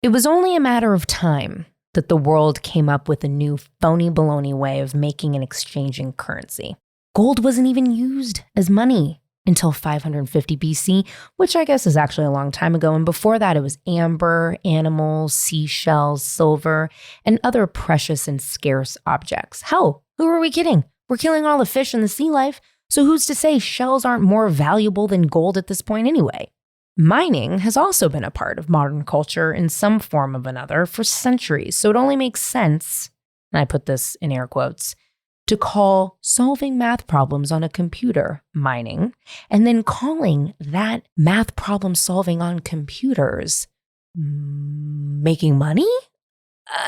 It was only a matter of time that the world came up with a new phony baloney way of making and exchanging currency. Gold wasn't even used as money until 550 BC, which I guess is actually a long time ago. And before that, it was amber, animals, seashells, silver, and other precious and scarce objects. Hell, who are we kidding? We're killing all the fish in the sea life. So who's to say shells aren't more valuable than gold at this point anyway? Mining has also been a part of modern culture in some form of another for centuries. So it only makes sense, and I put this in air quotes, to call solving math problems on a computer mining, and then calling that math problem solving on computers making money?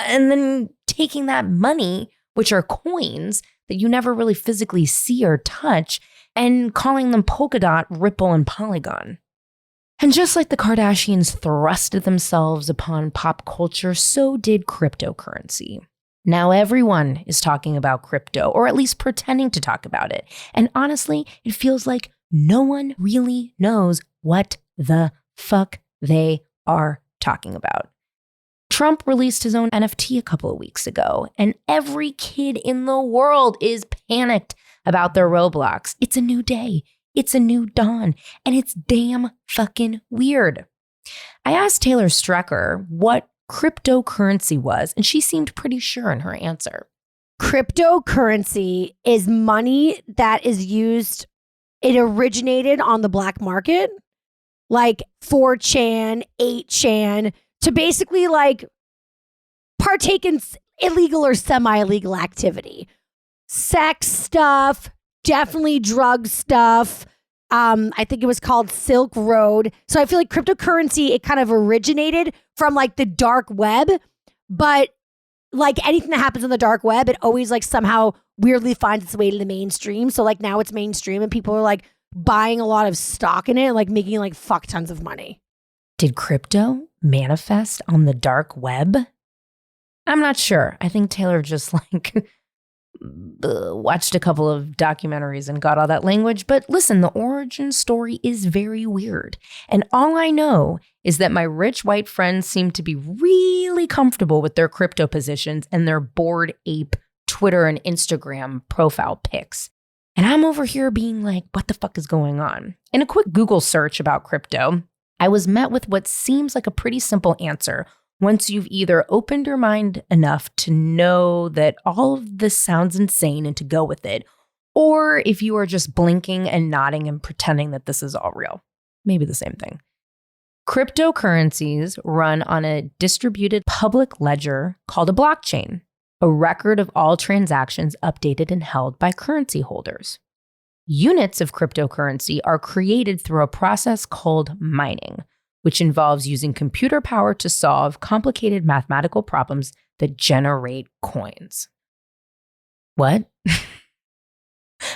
And then taking that money, which are coins that you never really physically see or touch, and calling them polka dot, ripple, and polygon. And just like the Kardashians thrusted themselves upon pop culture, so did cryptocurrency. Now everyone is talking about crypto, or at least pretending to talk about it. And honestly, it feels like no one really knows what the fuck they are talking about. Trump released his own NFT a couple of weeks ago, and every kid in the world is panicked about their Roblox. It's a new day. It's a new dawn, and it's damn fucking weird. I asked Taylor Strecker what cryptocurrency was, and she seemed pretty sure in her answer. Cryptocurrency is money that is used, it originated on the black market, like 4chan, 8chan, to basically like partake in illegal or semi-illegal activity. Sex stuff, definitely drug stuff. I think it was called Silk Road. So I feel like cryptocurrency, it kind of originated from like the dark web, but like anything that happens on the dark web, it always like somehow weirdly finds its way to the mainstream. So like now it's mainstream and people are like buying a lot of stock in it and like making like fuck tons of money. Did crypto manifest on the dark web? I'm not sure. I think Taylor just like watched a couple of documentaries and got all that language. But listen, the origin story is very weird. And all I know is that my rich white friends seem to be really comfortable with their crypto positions and their Bored Ape Twitter and Instagram profile pics. And I'm over here being like, what the fuck is going on? In a quick Google search about crypto, I was met with what seems like a pretty simple answer once you've either opened your mind enough to know that all of this sounds insane and to go with it, or if you are just blinking and nodding and pretending that this is all real. Maybe the same thing. Cryptocurrencies run on a distributed public ledger called a blockchain, a record of all transactions updated and held by currency holders. Units of cryptocurrency are created through a process called mining, which involves using computer power to solve complicated mathematical problems that generate coins. What?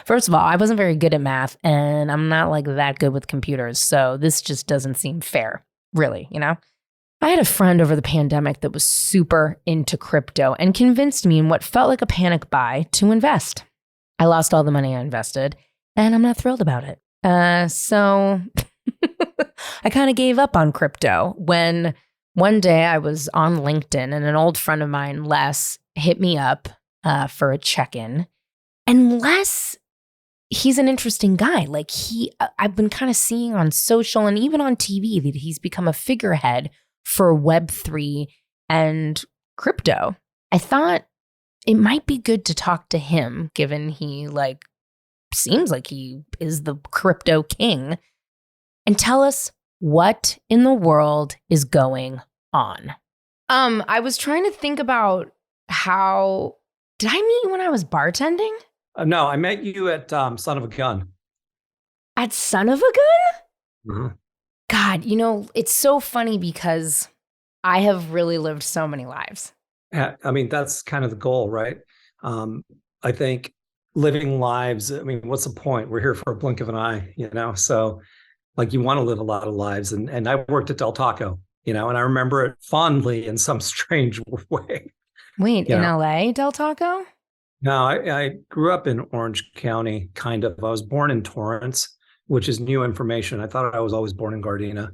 First of all, I wasn't very good at math, and I'm not like that good with computers, so this just doesn't seem fair, really, you know? I had a friend over the pandemic that was super into crypto and convinced me in what felt like a panic buy to invest. I lost all the money I invested, and I'm not thrilled about it. So I kind of gave up on crypto when one day I was on LinkedIn and an old friend of mine, Les, hit me up for a check-in. And Les, he's an interesting guy. Like I've been kind of seeing on social and even on TV that he's become a figurehead for Web3 and crypto. I thought it might be good to talk to him, given he like seems like he is the crypto king, and tell us what in the world is going on. I was trying to think about how, did I meet you when I was bartending? No, I met you at Son of a Gun. At Son of a Gun? Mm-hmm. God, you know, it's so funny because I have really lived so many lives. Yeah, I mean, that's kind of the goal, right? I think living lives, I mean, what's the point? We're here for a blink of an eye, you know? So like you want to live a lot of lives. And I worked at Del Taco, you know, and I remember it fondly in some strange way. Wait, in LA, Del Taco? No, I grew up in Orange County, kind of. I was born in Torrance, which is new information. I thought I was always born in Gardena.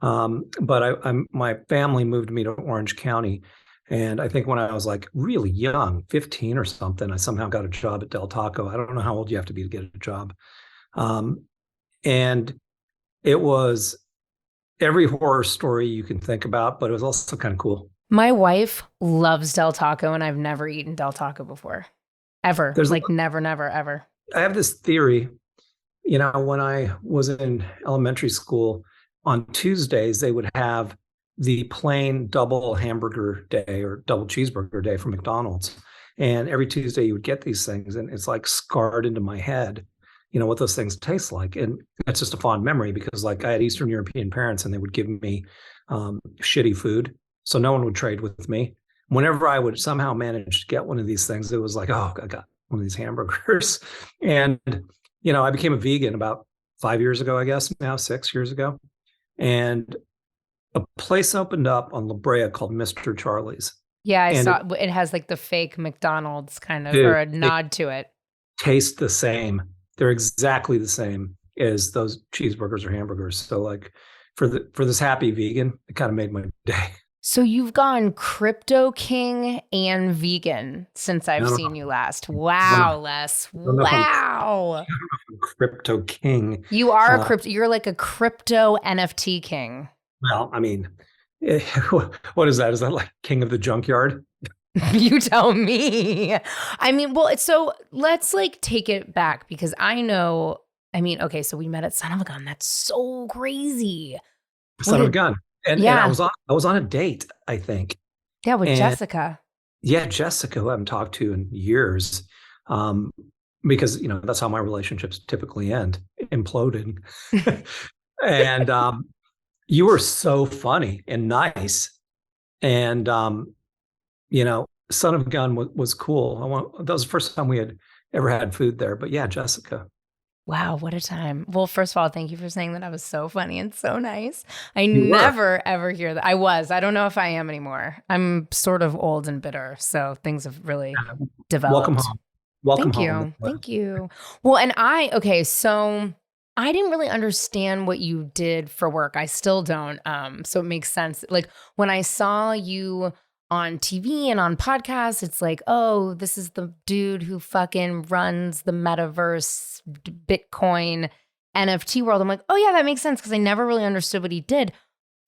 But my family moved me to Orange County. And I think when I was like really young, 15 or something, I somehow got a job at Del Taco. I don't know how old you have to be to get a job. And it was every horror story you can think about, but it was also kind of cool. My wife loves Del Taco, and I've never eaten Del Taco before. Ever. Never, never, ever. I have this theory, when I was in elementary school, on Tuesdays, they would have the plain double hamburger day or double cheeseburger day from McDonald's. And every Tuesday you would get these things, and it's like scarred into my head, what those things taste like. And that's just a fond memory because like I had Eastern European parents and they would give me shitty food. So no one would trade with me. Whenever I would somehow manage to get one of these things, it was like, oh, I got one of these hamburgers. And, I became a vegan about 5 years ago, I guess, now 6 years ago. And a place opened up on La Brea called Mr. Charlie's. Yeah, I saw it has like the fake McDonald's kind of, or a nod to it. Taste the same. They're exactly the same as those cheeseburgers or hamburgers. So like for this happy vegan, it kind of made my day. So you've gone crypto king and vegan since I've seen you last. Wow, Les. Wow. Crypto king. You are a crypto. You're like a crypto NFT king. Well, I mean, what is that? Is that like king of the junkyard? You tell me. I mean, well, so let's like take it back because okay, so we met at Son of a Gun. That's so crazy. Son of a Gun. And I was on a date, I think. Yeah, with Jessica. Yeah, Jessica, who I haven't talked to in years. Because, that's how my relationships typically end, imploding. And you were so funny and nice. And, Son of a Gun was cool. That was the first time we had ever had food there. But yeah, Jessica. Wow, what a time. Well, first of all, thank you for saying that I was so funny and so nice. I never, ever hear that. I don't know if I am anymore. I'm sort of old and bitter, so things have really developed. Welcome home. Welcome home. home. Thank you. Well, and so I didn't really understand what you did for work. I still don't. So it makes sense. Like when I saw you on TV and on podcasts, it's like, oh, this is the dude who fucking runs the MetaVerse Bitcoin NFT world. I'm like, oh yeah, that makes sense because I never really understood what he did.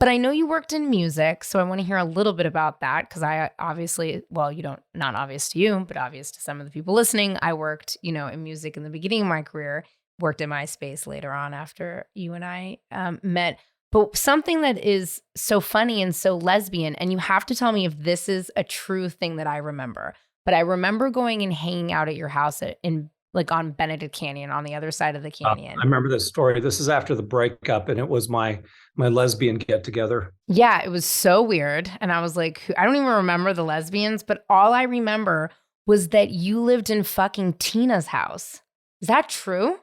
But I know you worked in music, so I want to hear a little bit about that because I obviously, not obvious to you, but obvious to some of the people listening, I worked, in music in the beginning of my career, worked in MySpace later on after you and I met. But something that is so funny and so lesbian, and you have to tell me if this is a true thing that I remember. But I remember going and hanging out at your house on Benedict Canyon on the other side of the canyon. I remember this story. This is after the breakup, and it was my lesbian get together. Yeah, it was so weird. And I was like, I don't even remember the lesbians, but all I remember was that you lived in fucking Tina's house. Is that true?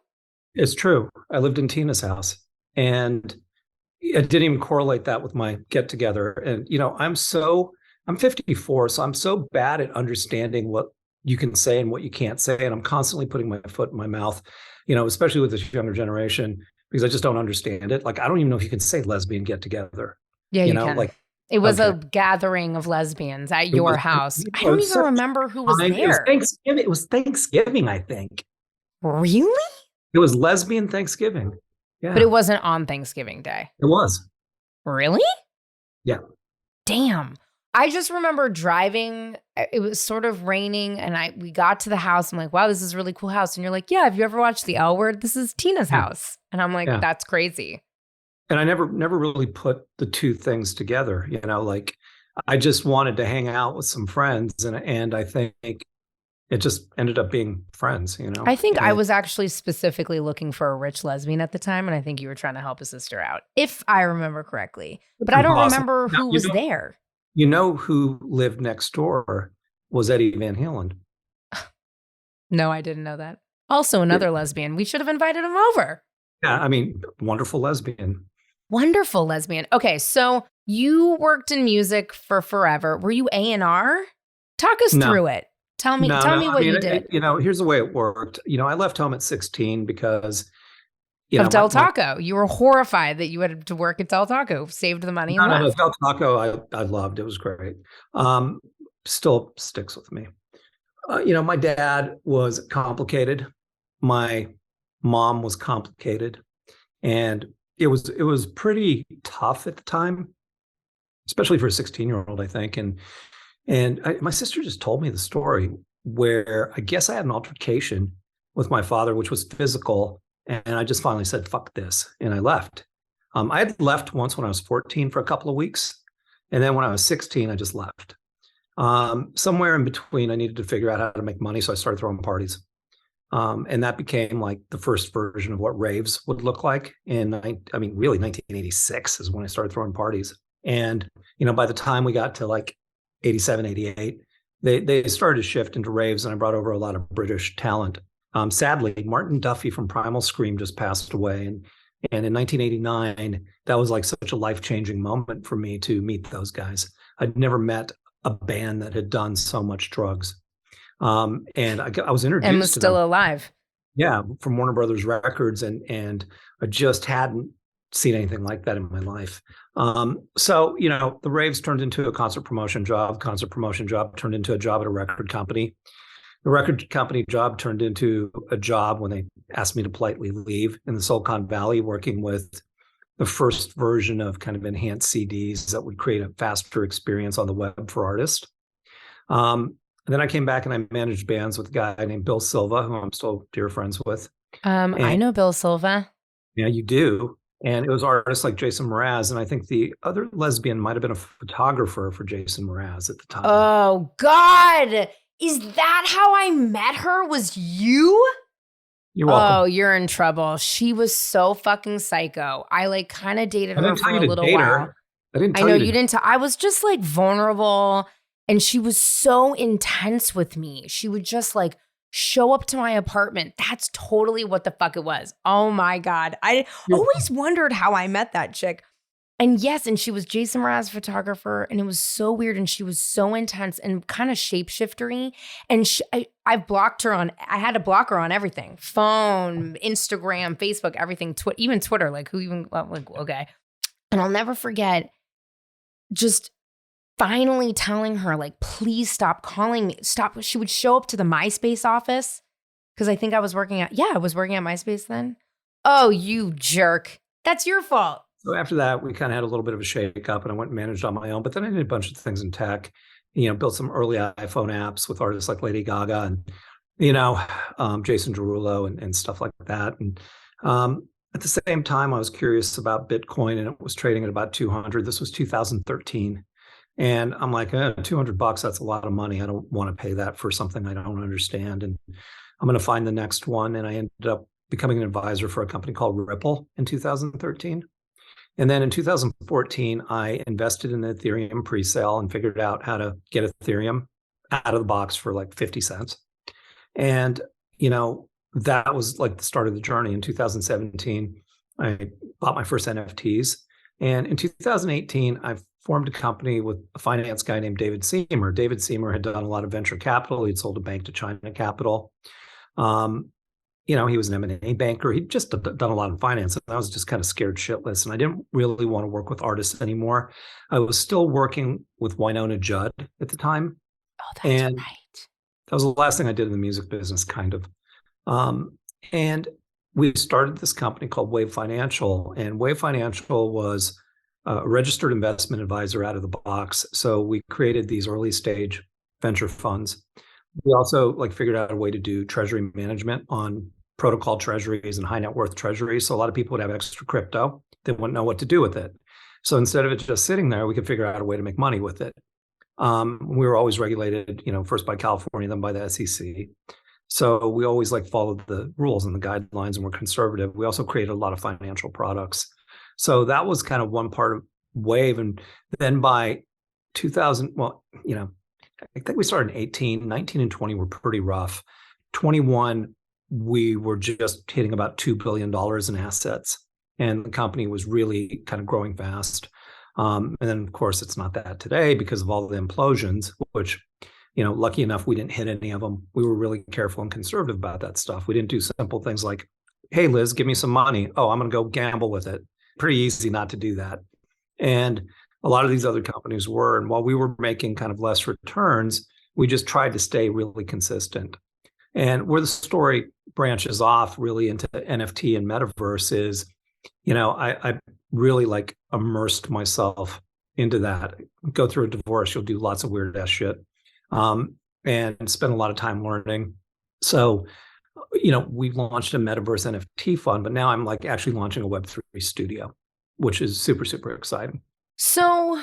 It's true. I lived in Tina's house, and I didn't even correlate that with my get together. And, I'm 54, so I'm so bad at understanding what you can say and what you can't say. And I'm constantly putting my foot in my mouth, especially with this younger generation, because I just don't understand it. Like, I don't even know if you can say lesbian get together. Yeah, you can. Like, it was a gathering of lesbians at your house. I don't even remember who was there. It was Thanksgiving, I think. Really? It was lesbian Thanksgiving. Yeah. But it wasn't on Thanksgiving Day. It was. Really? Yeah. Damn. I just remember driving. It was sort of raining, and we got to the house. I'm like, wow, this is a really cool house. And you're like, yeah, have you ever watched The L Word? This is Tina's house. And I'm like, that's crazy. And I never really put the two things together. Like I just wanted to hang out with some friends, and I think it just ended up being friends, I think I was actually specifically looking for a rich lesbian at the time, and I think you were trying to help a sister out, if I remember correctly. But I don't remember who was there. You know who lived next door was Eddie Van Halen. No, I didn't know that. Also another lesbian. We should have invited him over. Yeah, I mean, wonderful lesbian. Wonderful lesbian. Okay, so you worked in music for forever. Were you A&R? Talk us through it. Tell me what you did. Here's the way it worked. I left home at 16 because, of Del Taco. You were horrified that you had to work at Del Taco, saved the money and left. No, Del Taco I loved. It was great. Still sticks with me. My dad was complicated. My mom was complicated. And it was pretty tough at the time, especially for a 16-year-old, I think. My sister just told me the story where I guess I had an altercation with my father, which was physical. And I just finally said, fuck this. And I left. I had left once when I was 14 for a couple of weeks. And then when I was 16, I just left. Somewhere in between, I needed to figure out how to make money. So I started throwing parties. And that became like the first version of what raves would look like. Really 1986 is when I started throwing parties. And, by the time we got to like 87, 88, they started to shift into raves, and I brought over a lot of British talent. Sadly, Martin Duffy from Primal Scream just passed away. And in 1989, that was like such a life-changing moment for me to meet those guys. I'd never met a band that had done so much drugs. And I was introduced and was still alive. Yeah, from Warner Brothers Records, and I just hadn't seen anything like that in my life. So the raves turned into a concert promotion job. Concert promotion job turned into a job at a record company. The record company job turned into a job when they asked me to politely leave in the Silicon Valley, working with the first version of kind of enhanced CDs that would create a faster experience on the web for artists. And then I came back and I managed bands with a guy named Bill Silva, who I'm still dear friends with. I know Bill Silva. Yeah, you do. And it was artists like Jason Mraz. And I think the other lesbian might have been a photographer for Jason Mraz at the time. Oh, God. Is that how I met her? Was you? You're welcome. Oh, you're in trouble. She was so fucking psycho. I kind of dated her for a little while. I didn't tell I know you you didn't. I was just vulnerable. And she was so intense with me. She would just show up to my apartment. That's totally what the fuck it was. Oh my God. I always wondered how I met that chick. And yes, and she was Jason Mraz photographer, and it was so weird. And she was so intense and kind of shapeshiftery. And I blocked her I had to block her on everything. Phone, Instagram, Facebook, everything, even Twitter, okay. And I'll never forget just finally telling her, please stop calling me. Stop. She would show up to the MySpace office because I think I was working at MySpace then. Oh, you jerk. That's your fault. So after that, we kind of had a little bit of a shake up, and I went and managed on my own. But then I did a bunch of things in tech, built some early iPhone apps with artists like Lady Gaga and, Jason Derulo and stuff like that. And at the same time, I was curious about Bitcoin, and it was trading at about 200. This was 2013. And I'm like, $200, that's a lot of money. I don't want to pay that for something I don't understand. And I'm going to find the next one. And I ended up becoming an advisor for a company called Ripple in 2013. And then in 2014, I invested in the Ethereum pre-sale and figured out how to get Ethereum out of the box for 50 cents. And, that was the start of the journey. In 2017, I bought my first NFTs. And in 2018, I formed a company with a finance guy named David Seymour. David Seymour had done a lot of venture capital. He'd sold a bank to China Capital. He was an M&A banker. He'd just done a lot of finance. And I was just kind of scared shitless. And I didn't really want to work with artists anymore. I was still working with Wynonna Judd at the time. Oh, that's right. That was the last thing I did in the music business, kind of. And we started this company called Wave Financial. And Wave Financial was a registered investment advisor out of the box. So we created these early stage venture funds. We also figured out a way to do treasury management on protocol treasuries and high net worth treasuries. So a lot of people would have extra crypto. They wouldn't know what to do with it. So instead of it just sitting there, we could figure out a way to make money with it. We were always regulated, first by California, then by the SEC. So we always followed the rules and the guidelines, and we're conservative. We also created a lot of financial products. So that was kind of one part of Wave. And then by 2000, I think we started in 18, 19 and 20 were pretty rough. 21, we were just hitting about $2 billion in assets. And the company was really kind of growing fast. And then, of course, it's not that today because of all the implosions, which, lucky enough, we didn't hit any of them. We were really careful and conservative about that stuff. We didn't do simple things like hey, Liz, give me some money. Oh, I'm going to go gamble with it. Pretty easy not to do that. And a lot of these other companies were. And while we were making kind of less returns, we just tried to stay really consistent. And where the story branches off really into NFT and MetaVerse is, I really like immersed myself into that. Go through a divorce, you'll do lots of weird ass shit, and spend a lot of time learning. So, we launched a MetaVerse NFT fund, but now I'm like actually launching a Web3 studio, which is super, super exciting. So,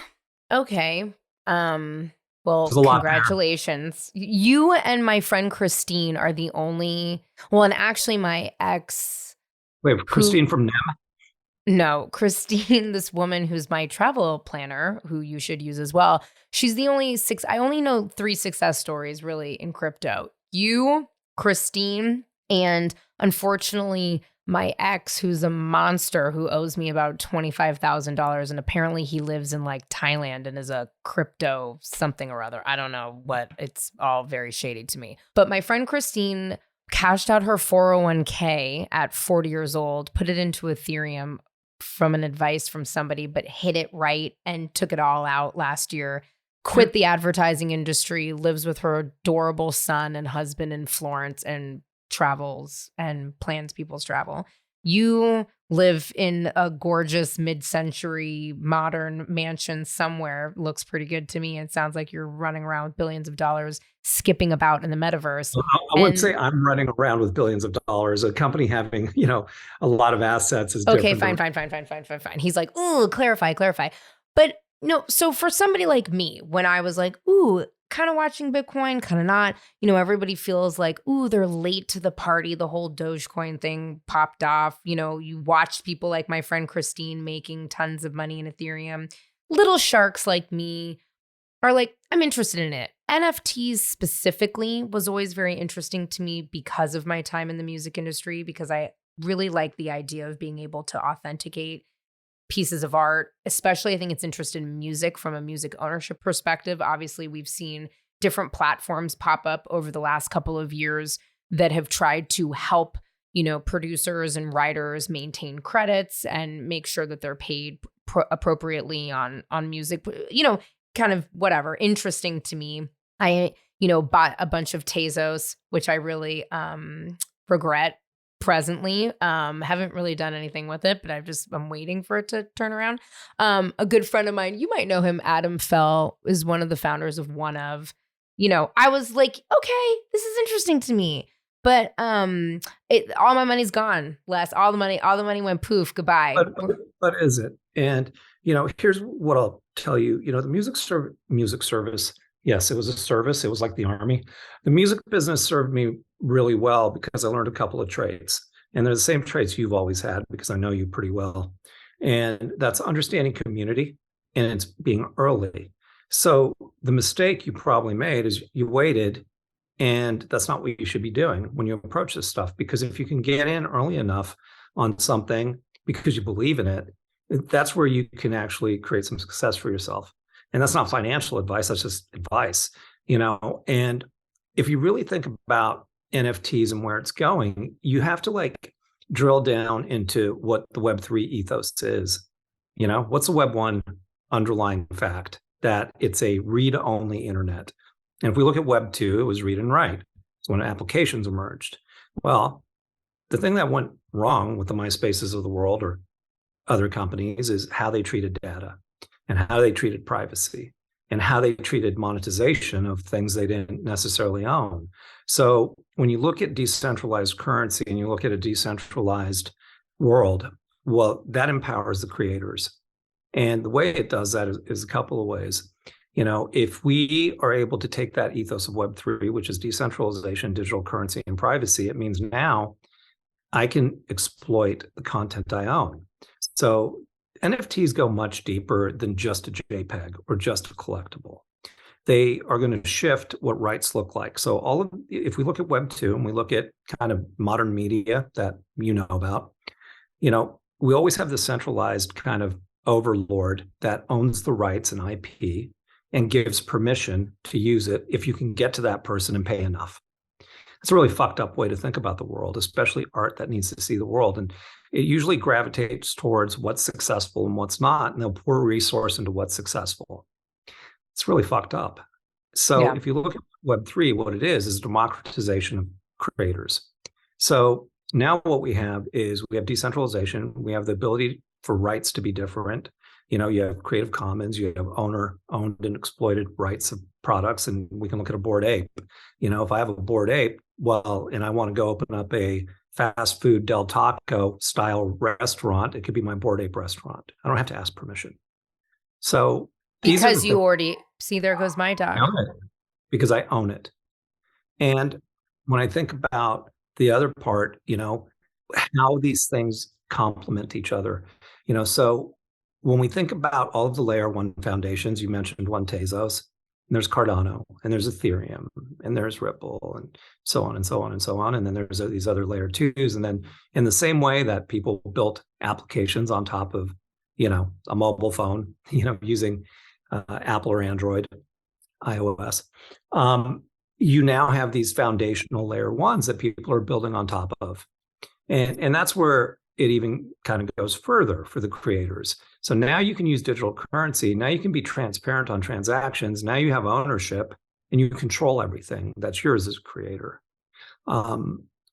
okay. Well, There's a lot there. congratulations. You and my friend Christine are the only, well, and actually my ex. Wait, Christine from NEM? No, Christine, this woman who's my travel planner, who you should use as well. She's the only I only know 3 success stories really in crypto. You, Christine, and unfortunately, my ex, who's a monster who owes me about $25,000. And apparently he lives in like Thailand and is a crypto something or other. I don't know what. It's all very shady to me. But my friend Christine cashed out her 401k at 40 years old, put it into Ethereum from an advice from somebody, but hit it right and took it all out last year. Quit the advertising industry, lives with her adorable son and husband in Florence, and travels and plans people's travel. You live in a gorgeous mid-century modern mansion somewhere. Looks pretty good to me. It sounds like you're running around with billions of dollars, skipping about in the metaverse. I wouldn't say I'm running around with billions of dollars. A company having, a lot of assets is okay. different. Fine. He's like, ooh, clarify. But no, so for somebody like me, when I was like, ooh, kind of watching Bitcoin, kind of not, everybody feels like, ooh, they're late to the party. The whole Dogecoin thing popped off. You watched people like my friend Christine making tons of money in Ethereum. Little sharks like me are like, I'm interested in it. NFTs specifically was always very interesting to me because of my time in the music industry, because I really like the idea of being able to authenticate pieces of art, especially I think it's interested in music from a music ownership perspective. Obviously, we've seen different platforms pop up over the last couple of years that have tried to help, producers and writers maintain credits and make sure that they're paid appropriately on music, kind of whatever. Interesting to me. I, bought a bunch of Tezos, which I really regret presently. Haven't really done anything with it, but I'm waiting for it to turn around. A good friend of mine, you might know him, Adam Fell, is one of the founders of OneOf. I was like, okay, this is interesting to me. But all my money's gone. All the money went poof, goodbye. But is it? And here's what I'll tell you. The music service, yes, it was a service. It was like the army. The music business served me really well because I learned a couple of traits. And they're the same traits you've always had because I know you pretty well. And that's understanding community and it's being early. So the mistake you probably made is you waited, and that's not what you should be doing when you approach this stuff. Because if you can get in early enough on something because you believe in it, that's where you can actually create some success for yourself. And that's not financial advice, that's just advice, And if you really think about NFTs and where it's going, you have to drill down into what the Web3 ethos is. What's the Web1 underlying fact? That it's a read-only internet. And if we look at Web2, it was read and write. It's when applications emerged. Well, the thing that went wrong with the MySpaces of the world or other companies is how they treated data and how they treated privacy and how they treated monetization of things they didn't necessarily own. So when you look at decentralized currency and you look at a decentralized world, well, that empowers the creators. And the way it does that is a couple of ways. If we are able to take that ethos of Web3, which is decentralization, digital currency, and privacy, it means now I can exploit the content I own. So NFTs go much deeper than just a JPEG or just a collectible. They are going to shift what rights look like. So if we look at Web2 and we look at kind of modern media that you know about, we always have the centralized kind of overlord that owns the rights and IP and gives permission to use it if you can get to that person and pay enough. It's a really fucked up way to think about the world, especially art that needs to see the world. And it usually gravitates towards what's successful and what's not, and they'll pour resource into what's successful. It's really fucked up. So if you look at Web3, what it is democratization of creators. So now what we have is we have decentralization. We have the ability for rights to be different. You have Creative Commons, you have owner-owned and exploited rights of products, and we can look at a Bored Ape. If I have a Bored Ape, and I want to go open up a fast food Del Taco style restaurant, it could be my Bored Ape restaurant. I don't have to ask permission. So because you already see, there goes my dog. Because I own it. And when I think about the other part, how these things complement each other, so when we think about all of the layer one foundations, you mentioned one Tezos, and there's Cardano, and there's Ethereum, and there's Ripple, and so on and so on and so on. And then there's these other layer twos. And then in the same way that people built applications on top of, a mobile phone, using Apple or Android, iOS, you now have these foundational layer ones that people are building on top of. And that's where it even kind of goes further for the creators. So now you can use digital currency. Now you can be transparent on transactions. Now you have ownership and you control everything that's yours as a creator.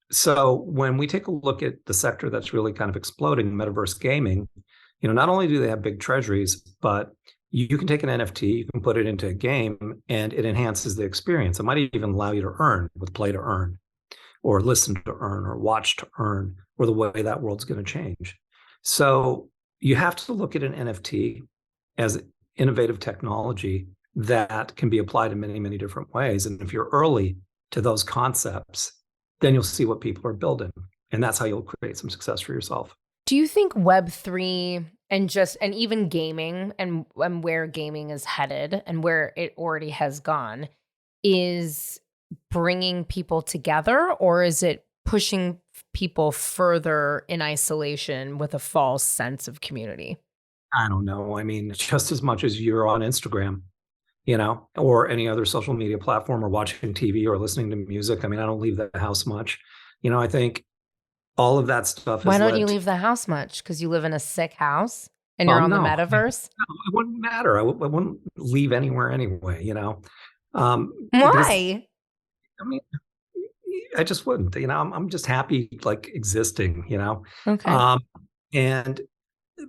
So when we take a look at the sector that's really kind of exploding, metaverse gaming, not only do they have big treasuries, but you can take an NFT, you can put it into a game, and it enhances the experience. It might even allow you to earn with play to earn, or listen to earn, or watch to earn, or the way that world's going to change. So you have to look at an NFT as innovative technology that can be applied in many, many different ways. And if you're early to those concepts, then you'll see what people are building. And that's how you'll create some success for yourself. Do you think Web3 and even gaming and where gaming is headed and where it already has gone is bringing people together, or is it pushing people further in isolation with a false sense of community? I don't know. I mean, just as much as you're on Instagram, or any other social media platform, or watching TV or listening to music. I mean, I don't leave the house much. I think all of that stuff. Why don't you leave the house much? Because you live in a sick house and you're on the metaverse? No, it wouldn't matter. I wouldn't leave anywhere anyway, Why? I mean, I just wouldn't, I'm just happy like existing, Okay.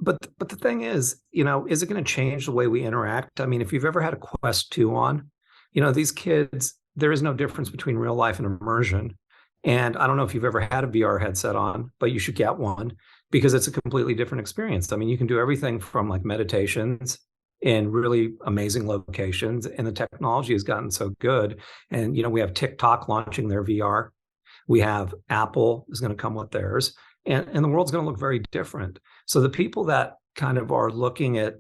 But the thing is, is it going to change the way we interact? I mean, if you've ever had a Quest 2 on, these kids, there is no difference between real life and immersion. And I don't know if you've ever had a VR headset on, but you should get one because it's a completely different experience. I mean, you can do everything from like meditations in really amazing locations, and the technology has gotten so good. And, we have TikTok launching their VR. We have Apple is going to come with theirs, and the world's going to look very different. So the people that kind of are looking at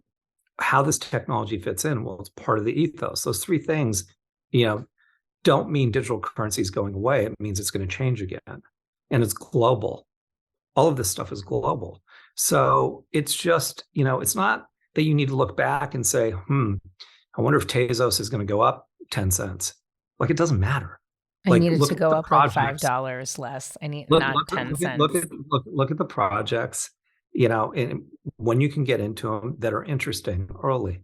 how this technology fits in, well, it's part of the ethos. Those three things, don't mean digital currency is going away. It means it's going to change again. And it's global. All of this stuff is global. So it's just, it's not that you need to look back and say, I wonder if Tezos is going to go up 10 cents. Like, it doesn't matter. I need it to go up like $5 less. I need not 10 cents. Look at the projects, and when you can get into them that are interesting early.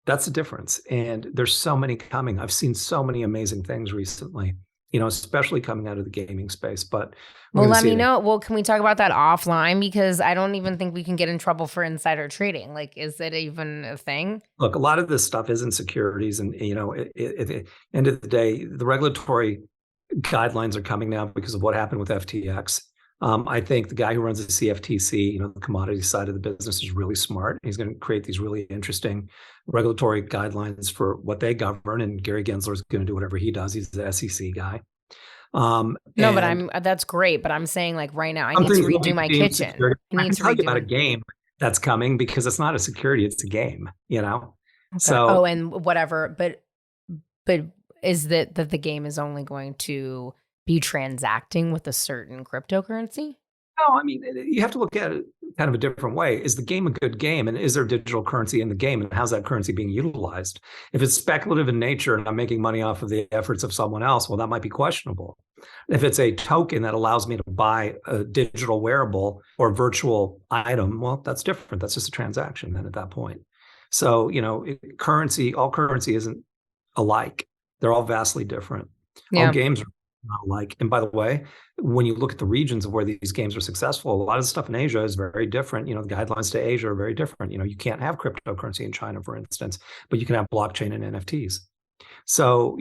That's the difference. And there's so many coming. I've seen so many amazing things recently, especially coming out of the gaming space. But let me know. Well, can we talk about that offline? Because I don't even think we can get in trouble for insider trading. Like, is it even a thing? Look, a lot of this stuff isn't securities. And, at the end of the day, the regulatory guidelines are coming now because of what happened with FTX. I think the guy who runs the CFTC, the commodity side of the business, is really smart. He's going to create these really interesting regulatory guidelines for what they govern. And Gary Gensler is going to do whatever he does. He's the SEC guy. But that's great. But I'm saying, like, right now, I need to redo my kitchen. I can tell you about a game that's coming because it's not a security; it's a game. Okay. So and whatever. But is that the game is only going to be transacting with a certain cryptocurrency? No, I mean, you have to look at it kind of a different way. Is the game a good game? And is there digital currency in the game? And how's that currency being utilized? If it's speculative in nature and I'm making money off of the efforts of someone else, well, that might be questionable. If it's a token that allows me to buy a digital wearable or virtual item, well, that's different. That's just a transaction then at that point. So, all currency isn't alike. They're all vastly different. All Yeah. games are not alike. And by the way, when you look at the regions of where these games are successful, a lot of the stuff in Asia is very different. The guidelines to Asia are very different. You can't have cryptocurrency in China, for instance, but you can have blockchain and NFTs. So,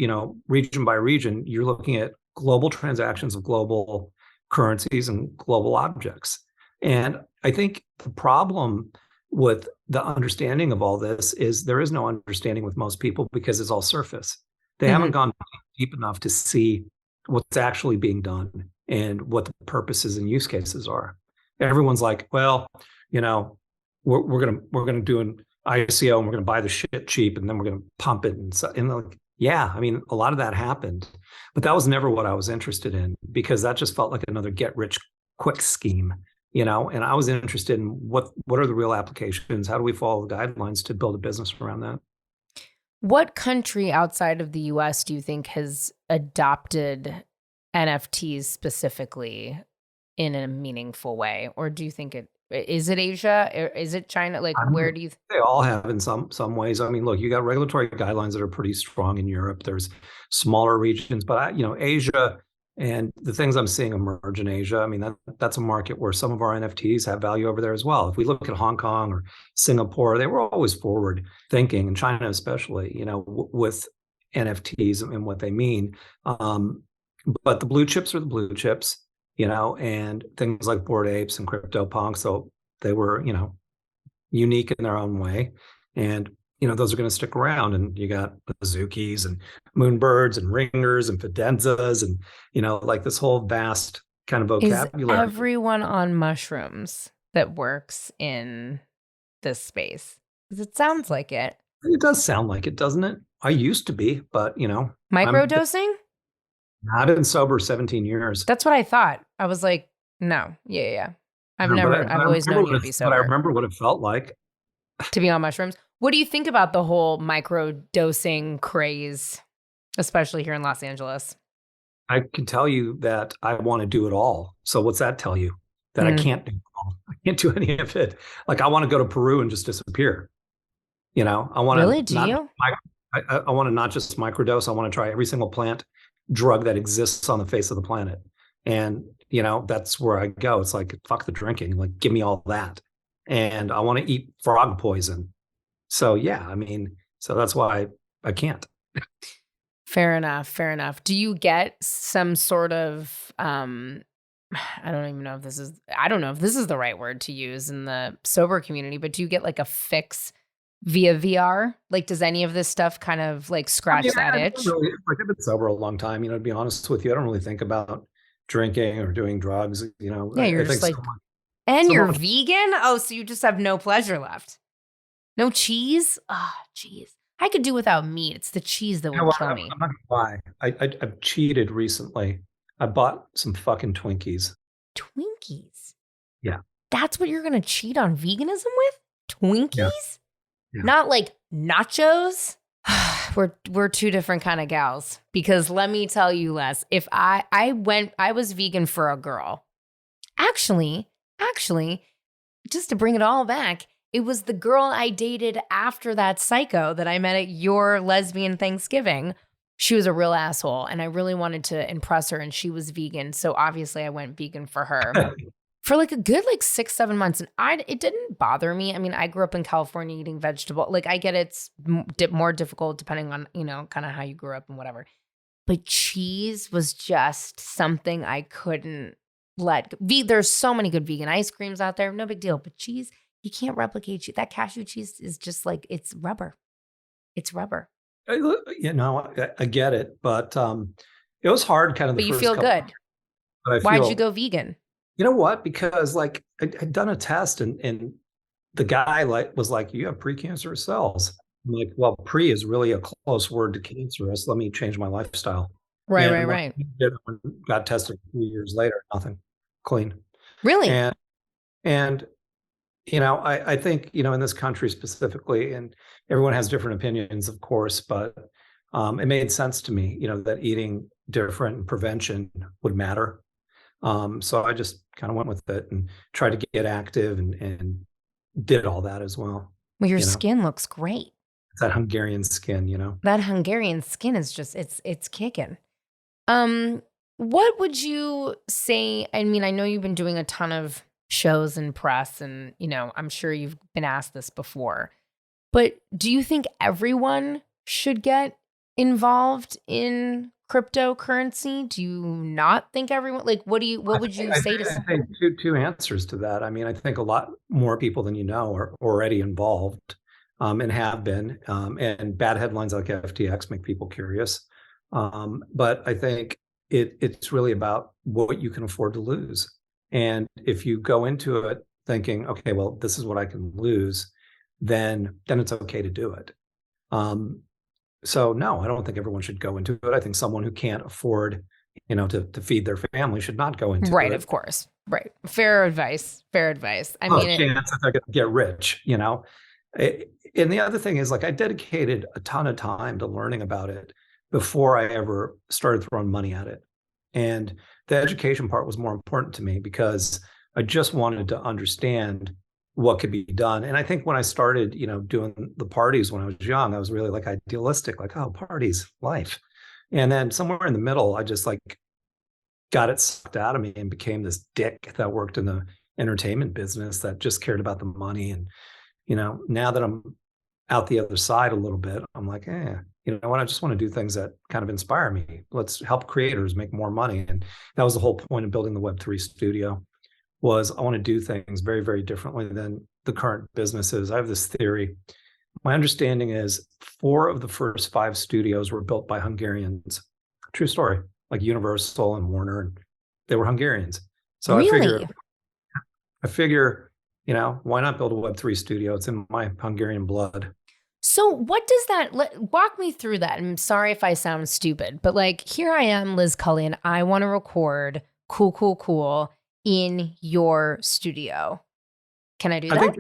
region by region, you're looking at global transactions of global currencies and global objects. And I think the problem with the understanding of all this is there is no understanding with most people because it's all surface. They haven't gone deep enough to see what's actually being done and what the purposes and use cases are. Everyone's like, well, we're gonna do an ICO and we're gonna buy the shit cheap and then we're gonna pump it and like, yeah, I mean, a lot of that happened, but that was never what I was interested in because that just felt like another get rich quick scheme, and I was interested in what are the real applications? How do we follow the guidelines to build a business around that? What country outside of the US do you think has adopted NFTs specifically in a meaningful way? Or do you think is it Asia? Or is it China? Like, where do you They all have in some ways. I mean, look, you got regulatory guidelines that are pretty strong in Europe. There's smaller regions, but Asia and the things I'm seeing emerge in Asia, I mean, that's a market where some of our NFTs have value over there as well. If we look at Hong Kong or Singapore, they were always forward thinking, and China especially, with NFTs and what they mean. But the blue chips are the blue chips, and things like Bored Apes and CryptoPunk. So they were, unique in their own way. And, those are going to stick around. And you got Bazookies and Moonbirds and Ringers and Fidenzas and, like this whole vast kind of vocabulary. Is everyone on mushrooms that works in this space? Because it sounds like it. It does sound like it, doesn't it? I used to be, but, Microdosing? Not in sober 17 years. That's what I thought. I was like, no. Yeah. I've always known you to be sober. But I remember what it felt like. To be on mushrooms. What do you think about the whole microdosing craze, especially here in Los Angeles? I can tell you that I want to do it all. So what's that tell you? That I can't do it all. I can't do any of it. Like I want to go to Peru and just disappear. I want to. Really? Do you? I want to not just microdose. I want to try every single plant drug that exists on the face of the planet. And, that's where I go. It's like, fuck the drinking, like, give me all that. And I want to eat frog poison. So, yeah, I mean, so that's why I can't. Fair enough. Do you get some sort of, I don't know if this is the right word to use in the sober community, but do you get like a fix via VR? Like, does any of this stuff kind of like scratch that itch? I've been sober a long time, to be honest with you. I don't really think about drinking or doing drugs, Yeah, you're just like, and you're vegan? Oh, so you just have no pleasure left. No cheese? Oh, jeez. I could do without meat. It's the cheese that would kill me. I'm not gonna lie. I've cheated recently. I bought some fucking Twinkies. Twinkies? Yeah. That's what you're going to cheat on veganism with? Twinkies? Yeah. Not like nachos? We're two different kind of gals. Because let me tell you, Les, if I was vegan for a girl. Actually, just to bring it all back, it was the girl I dated after that psycho that I met at your lesbian Thanksgiving. She was a real asshole, and I really wanted to impress her, and she was vegan. So obviously I went vegan for her for like a good 6-7 months. And it didn't bother me. I mean, I grew up in California eating vegetable. Like I get it's more difficult depending on, kind of how you grew up and whatever. But cheese was just something I couldn't let go. There's so many good vegan ice creams out there. No big deal. But cheese, you can't replicate cheese. That cashew cheese is just like, it's rubber. It's rubber. I get it, but it was hard kind of the But you first feel couple good. Why'd you go vegan? You know what? Because I'd done a test and the guy was like, you have precancerous cells. I'm like, well, pre is really a close word to cancerous. Let me change my lifestyle. Right. Got tested 3 years later, nothing, clean. Really? And I think, in this country specifically, and everyone has different opinions, of course, but it made sense to me, that eating different and prevention would matter. So I just kind of went with it and tried to get active and did all that as well. Well, your You know, skin looks great. it's that Hungarian skin, That Hungarian skin is just it's kicking. What would you say? I mean, I know you've been doing a ton of shows and press, and I'm sure you've been asked this before. But do you think everyone should get involved in cryptocurrency? Do you not think everyone, like, what would you say to I think two answers to that. I mean, I think a lot more people than are already involved, and have been. And bad headlines like FTX make people curious. But I think it's really about what you can afford to lose. And if you go into it thinking, okay, well, this is what I can lose, then it's okay to do it. So no, I don't think everyone should go into it. I think someone who can't afford, to feed their family should not go into it. Right, of course. Right. Fair advice. I mean, chance that they're going to get rich, And the other thing is, like, I dedicated a ton of time to learning about it before I ever started throwing money at it. And the education part was more important to me because I just wanted to understand what could be done. And I think when I started, doing the parties when I was young, I was really like idealistic, like, oh, parties, life. And then somewhere in the middle, I just like got it sucked out of me and became this dick that worked in the entertainment business that just cared about the money. And, now that I'm out the other side a little bit, I'm like, what? I just want to do things that kind of inspire me. Let's help creators make more money. And that was the whole point of building the Web3 studio. Was I want to do things very, very differently than the current businesses. I have this theory. My understanding is 4 of the first 5 studios were built by Hungarians. True story. Like Universal and Warner, and they were Hungarians. So really? I figure, why not build a Web3 studio? It's in my Hungarian blood. So what does that, walk me through that. I'm sorry if I sound stupid, but like, here I am, Liz Cully, and I want to record cool in your studio. Can I do that?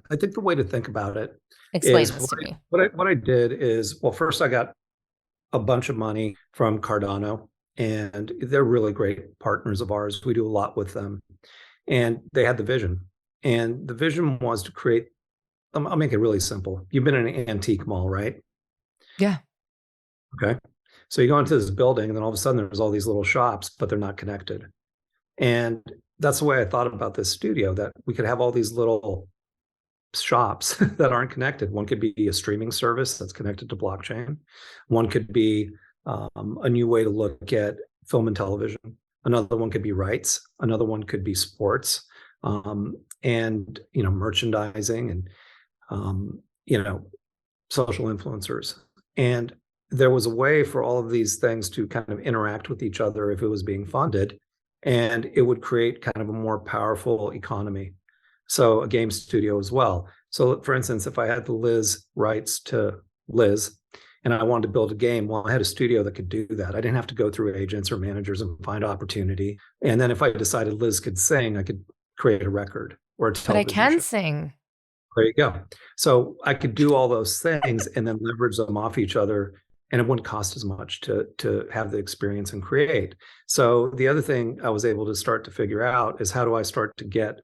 I think the way to think about it Explain is this to me. What I did is, well, first I got a bunch of money from Cardano, and they're really great partners of ours. We do a lot with them. And they had the vision. And the vision was to create, I'll make it really simple. You've been in an antique mall, right? Yeah. Okay. So you go into this building, and then all of a sudden there's all these little shops, but they're not connected. And that's the way I thought about this studio, that we could have all these little shops that aren't connected. One could be a streaming service that's connected to blockchain. One could be a new way to look at film and television. Another one could be rights. Another one could be sports, and merchandising, and social influencers. And there was a way for all of these things to kind of interact with each other if it was being funded, and it would create kind of a more powerful economy. So a game studio as well. So for instance, if I had the Liz rights to Liz and I wanted to build a game, well, I had a studio that could do that. I didn't have to go through agents or managers and find opportunity. And then if I decided Liz could sing, I could create a record or a television But I can show. sing. There you go. So I could do all those things and then leverage them off each other, and it wouldn't cost as much to have the experience and create. So the other thing I was able to start to figure out is, how do I start to get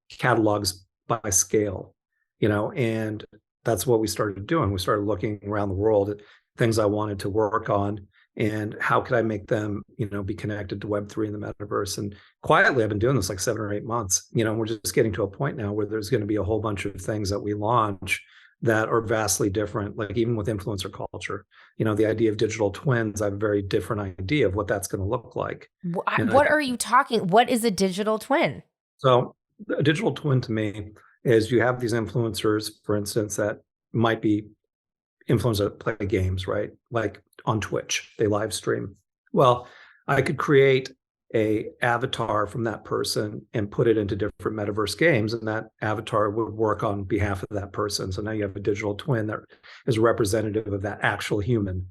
catalogs by scale, and that's what we started doing. We started looking around the world at things I wanted to work on, and how could I make them, be connected to Web3 and the metaverse. And quietly, I've been doing this like 7 or 8 months. We're just getting to a point now where there's going to be a whole bunch of things that we launch that are vastly different. Like even with influencer culture, the idea of digital twins, I have a very different idea of what that's going to look like. What are you talking? What is a digital twin? So a digital twin to me is, you have these influencers, for instance, that might be influencers that play games, right? Like on Twitch, they live stream. Well, I could create a avatar from that person and put it into different metaverse games, and that avatar would work on behalf of that person. So now you have a digital twin that is representative of that actual human.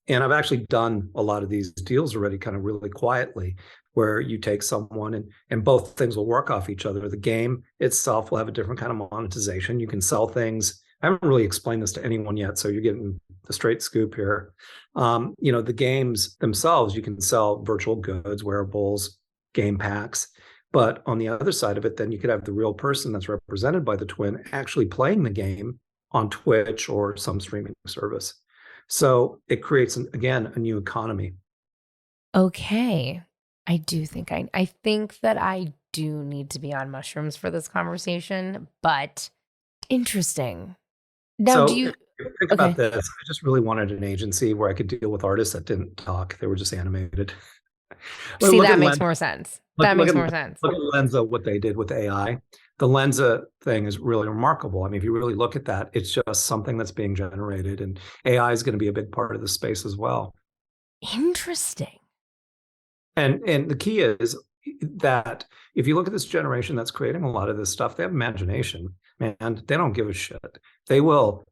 And I've actually done a lot of these deals already, kind of really quietly, where you take someone and both things will work off each other. The game itself will have a different kind of monetization. You can sell things. I haven't really explained this to anyone yet, so you're getting the straight scoop here. The games themselves, you can sell virtual goods, wearables, game packs. But on the other side of it, then you could have the real person that's represented by the twin actually playing the game on Twitch or some streaming service. So it creates, again, a new economy. Okay. I do think I think that I do need to be on mushrooms for this conversation, but interesting. Now, So do you think about this? I just really wanted an agency where I could deal with artists that didn't talk; they were just animated. see Look that at makes more sense? Look, That look makes at more sense. Look at Lenza, what they did with AI. The Lenza thing is really remarkable. I mean, if you really look at that, it's just something that's being generated, and AI is going to be a big part of the space as well. Interesting. And the key is that if you look at this generation that's creating a lot of this stuff, they have imagination, man. They don't give a shit. They will,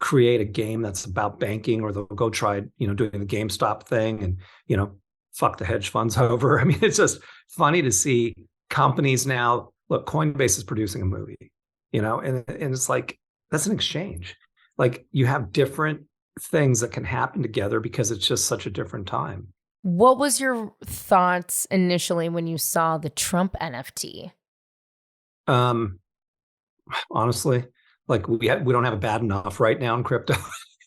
create a game that's about banking, or they'll go try, doing the GameStop thing and, fuck the hedge funds over. I mean, it's just funny to see companies now. Look, Coinbase is producing a movie, and it's like, that's an exchange. Like, you have different things that can happen together because it's just such a different time. What was your thoughts initially when you saw the Trump NFT? Honestly, like we don't have it bad enough right now in crypto.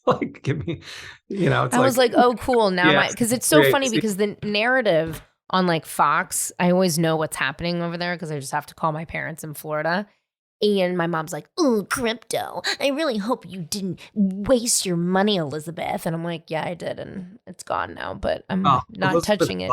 Like, give me, it's I was like, oh, cool. Now yeah, because it's so funny because the narrative on like Fox, I always know what's happening over there because I just have to call my parents in Florida. And my mom's like, oh, crypto. I really hope you didn't waste your money, Elizabeth. And I'm like, yeah, I did. And it's gone now, but I'm not touching it.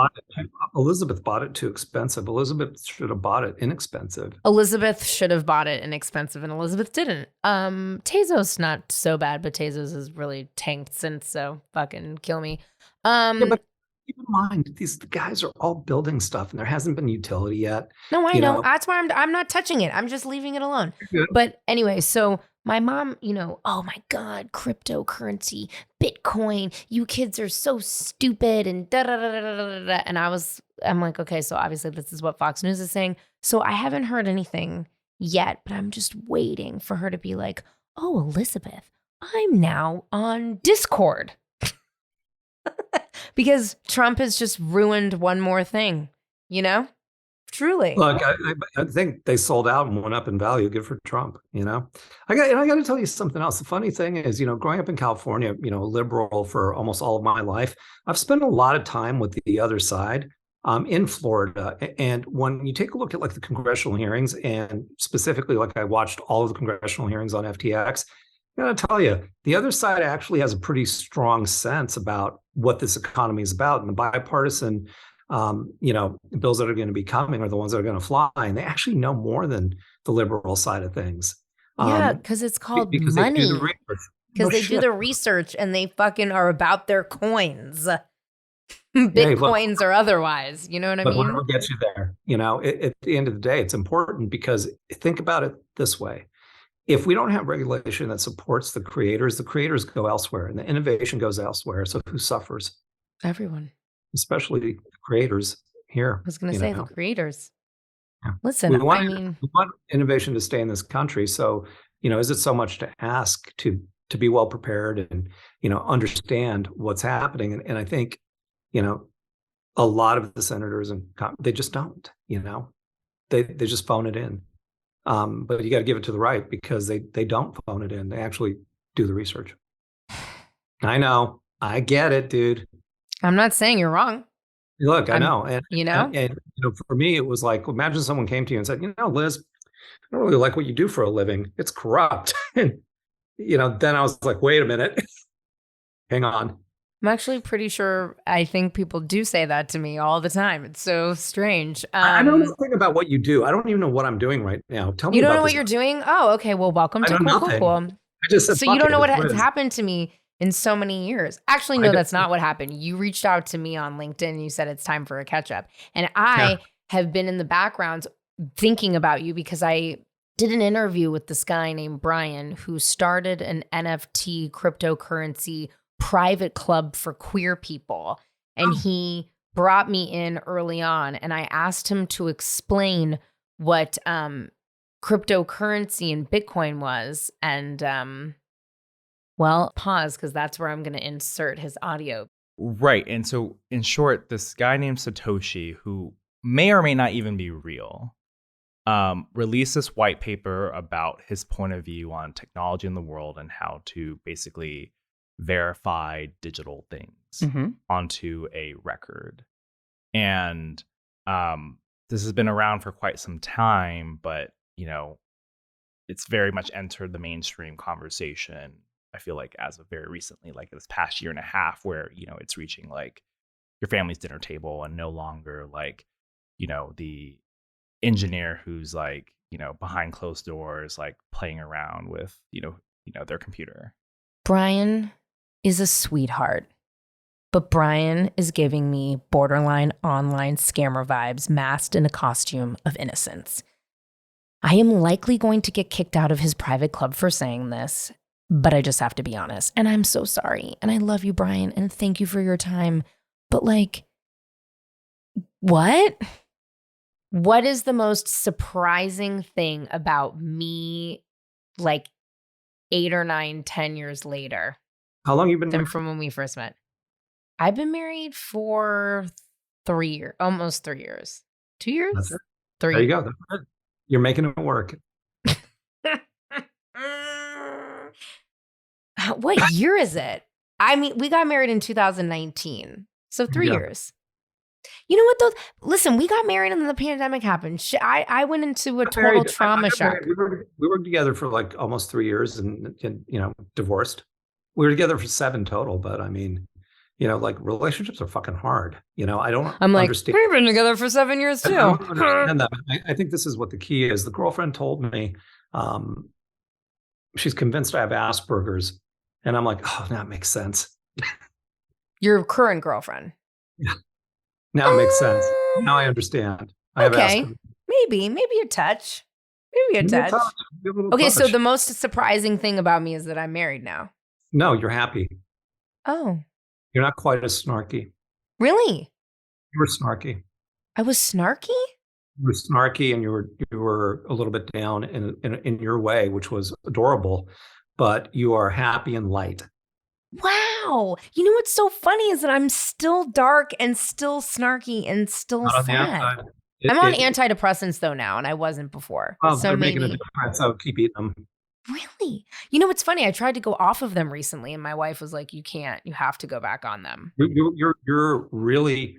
Elizabeth bought it too expensive. Elizabeth should have bought it inexpensive. Elizabeth should have bought it inexpensive, and Elizabeth didn't. Tezos not so bad, but Tezos has really tanked since, so fucking kill me. But keep in mind, these guys are all building stuff, and there hasn't been utility yet. No, I know. That's why I'm not touching it. I'm just leaving it alone. But anyway, so my mom, oh my God, cryptocurrency, Bitcoin, you kids are so stupid and da da da da da da. And I'm like, okay, so obviously this is what Fox News is saying. So I haven't heard anything yet, but I'm just waiting for her to be like, oh, Elizabeth, I'm now on Discord. Because Trump has just ruined one more thing, Truly. Look, I think they sold out and went up in value. Good for Trump, I got to tell you something else. The funny thing is, growing up in California, liberal for almost all of my life, I've spent a lot of time with the other side in Florida. And when you take a look at like the congressional hearings, and specifically, like I watched all of the congressional hearings on FTX, I got to tell you, the other side actually has a pretty strong sense about what this economy is about, and the bipartisan bills that are going to be coming are the ones that are going to fly, and they actually know more than the liberal side of things. Yeah, because it's called because money. They do the research. Because they do the research and they fucking are about their coins, Bitcoins or otherwise. You know what I mean? Whatever gets you there. At the end of the day, it's important because think about it this way. If we don't have regulation that supports the creators go elsewhere, and the innovation goes elsewhere. So who suffers? Everyone. Especially the creators here. I was going to say the creators. Yeah. Listen, we want innovation to stay in this country. So, is it so much to ask to be well prepared and, understand what's happening? And I think, a lot of the senators they just don't, they just phone it in. But you got to give it to the right, because they don't phone it in. They actually do the research. I know. I get it, dude. I'm not saying you're wrong. Look, I know. And, and for me, it was like, imagine someone came to you and said, Liz, I don't really like what you do for a living. It's corrupt. And, then I was like, wait a minute. Hang on. I'm actually pretty sure I think people do say that to me all the time. It's so strange. I don't know anything about what you do. I don't even know what I'm doing right now. Tell me. You don't know what you're doing? Oh, okay. Well, welcome to Cool. I just said, so you don't know what has happened to me in so many years. Actually, no, that's not what happened. You reached out to me on LinkedIn and you said it's time for a catch up. And I have been in the background thinking about you because I did an interview with this guy named Brian who started an NFT cryptocurrency private club for queer people. And he brought me in early on, and I asked him to explain what cryptocurrency and Bitcoin was. And well, pause, because that's where I'm going to insert his audio. Right. And so in short, this guy named Satoshi, who may or may not even be real, released this white paper about his point of view on technology in the world and how to basically verify digital things onto a record. And this has been around for quite some time, but, you know, it's very much entered the mainstream conversation, I feel like, as of very recently, like this past year and a half, where, you know, it's reaching like your family's dinner table and no longer like, you know, the engineer who's like, you know, behind closed doors, like playing around with, you know, their computer. Brian is a sweetheart, but Brian is giving me borderline online scammer vibes masked in a costume of innocence. I am likely going to get kicked out of his private club for saying this, but I just have to be honest. And I'm so sorry. And I love you, Brian, and thank you for your time. But like, what? What is the most surprising thing about me, like 8 or 9, 10 years later? How long you been than married? from when we first met? I've been married for 3 years, almost 3 years. 2 years? That's it. 3. There you go. That's it. You're making it work. What year is it? I mean, we got married in 2019. So 3 years. You know what, though? Listen, we got married and then the pandemic happened. I went into a total trauma shock. We were together for like almost 3 years and, you know, divorced. We were together for 7 total. But I mean, you know, like relationships are fucking hard. You know, I'm like, understand. We've been together for 7 years too. I don't understand that. I think this is what the key is. The girlfriend told me she's convinced I have Asperger's. And I'm like, oh, that makes sense. Your current girlfriend. Yeah. Now it makes sense. Now I understand. Okay. Maybe a touch. Maybe a touch. Okay, so the most surprising thing about me is that I'm married now. No, you're happy. Oh. You're not quite as snarky. Really? You were snarky. I was snarky? You were snarky and you were a little bit down in your way, which was adorable, but you are happy and light. Wow. You know what's so funny is that I'm still dark and still snarky and still sad. I'm on antidepressants though now, and I wasn't before. Oh, so they're making a difference. So keep eating them. Really? You know what's funny? I tried to go off of them recently, and my wife was like, "You can't. You have to go back on them." You're really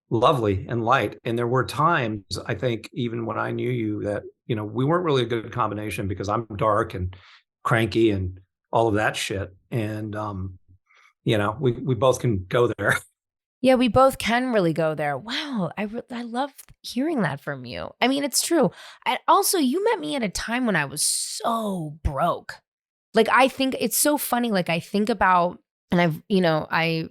lovely and light, and there were times, I think, even when I knew you, that, you know, we weren't really a good combination because I'm dark and cranky and all of that shit. And, you know, we both can go there. Yeah, we both can really go there. Wow. I love hearing that from you. I mean, it's true. And also, you met me at a time when I was so broke. Like, I think it's so funny. Like, I think about, and I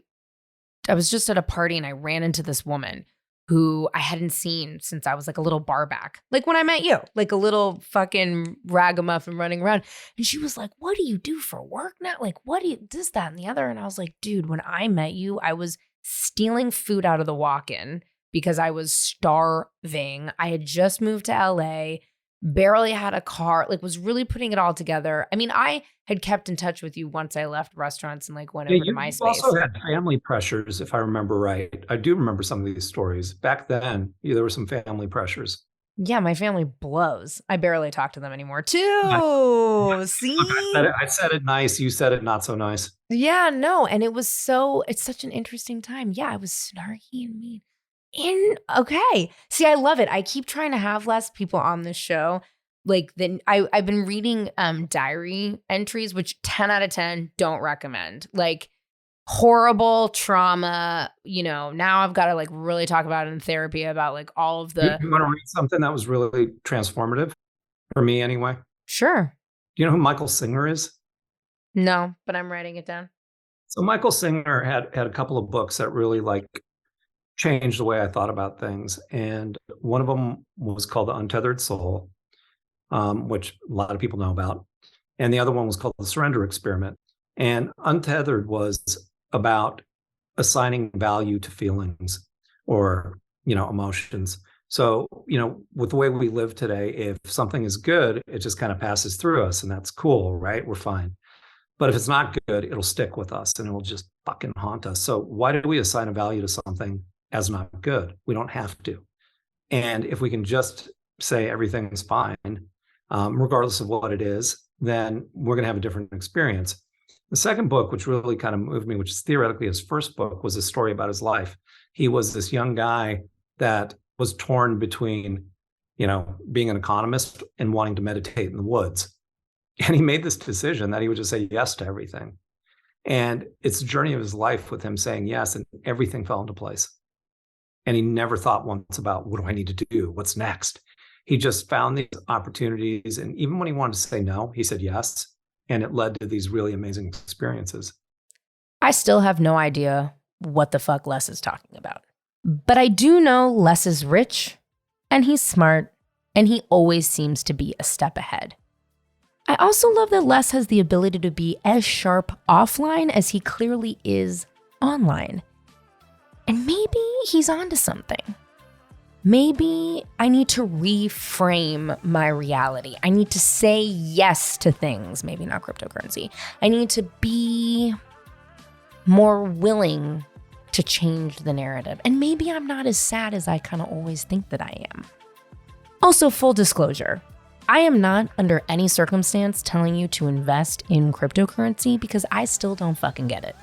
was just at a party and I ran into this woman who I hadn't seen since I was like a little barback. Like when I met you, like a little fucking ragamuffin running around. And she was like, "What do you do for work now? Like, what do you, this, that, and the other?" And I was like, "Dude, when I met you, I was stealing food out of the walk-in because I was starving. I had just moved to LA, barely had a car, like was really putting it all together." I mean, I had kept in touch with you once I left restaurants and like went over to MySpace. You also had family pressures, if I remember right. I do remember some of these stories. Back then, there were some family pressures. Yeah, my family blows. I barely talk to them anymore too. See? I said it nice. You said it not so nice. Yeah, no. And it's such an interesting time. Yeah, I was snarky and mean. Okay. See, I love it. I keep trying to have less people on this show. Like I've been reading diary entries, which 10 out of 10 don't recommend. Like horrible trauma, you know, now I've got to like really talk about it in therapy about like all of the. You want to read something that was really transformative for me anyway? Sure. Do you know who Michael Singer is? No, but I'm writing it down. So Michael Singer had a couple of books that really like changed the way I thought about things. And one of them was called The Untethered Soul, which a lot of people know about. And the other one was called The Surrender Experiment. And Untethered was about assigning value to feelings or, emotions. So, with the way we live today, if something is good, it just kind of passes through us and that's cool, right? We're fine. But if it's not good, it'll stick with us and it'll just fucking haunt us. So why do we assign a value to something as not good? We don't have to. And if we can just say everything's fine, regardless of what it is, then we're going to have a different experience. The second book, which really kind of moved me, which is theoretically his first book, was a story about his life. He was this young guy that was torn between, being an economist and wanting to meditate in the woods. And he made this decision that he would just say yes to everything. And it's the journey of his life with him saying yes, and everything fell into place. And he never thought once about, what do I need to do? What's next? He just found these opportunities. And even when he wanted to say no, he said yes. And it led to these really amazing experiences. I still have no idea what the fuck Les is talking about. But I do know Les is rich, and he's smart, and he always seems to be a step ahead. I also love that Les has the ability to be as sharp offline as he clearly is online. And maybe he's onto something. Maybe I need to reframe my reality. I need to say yes to things, maybe not cryptocurrency. I need to be more willing to change the narrative. And maybe I'm not as sad as I kind of always think that I am. Also, full disclosure, I am not under any circumstance telling you to invest in cryptocurrency because I still don't fucking get it.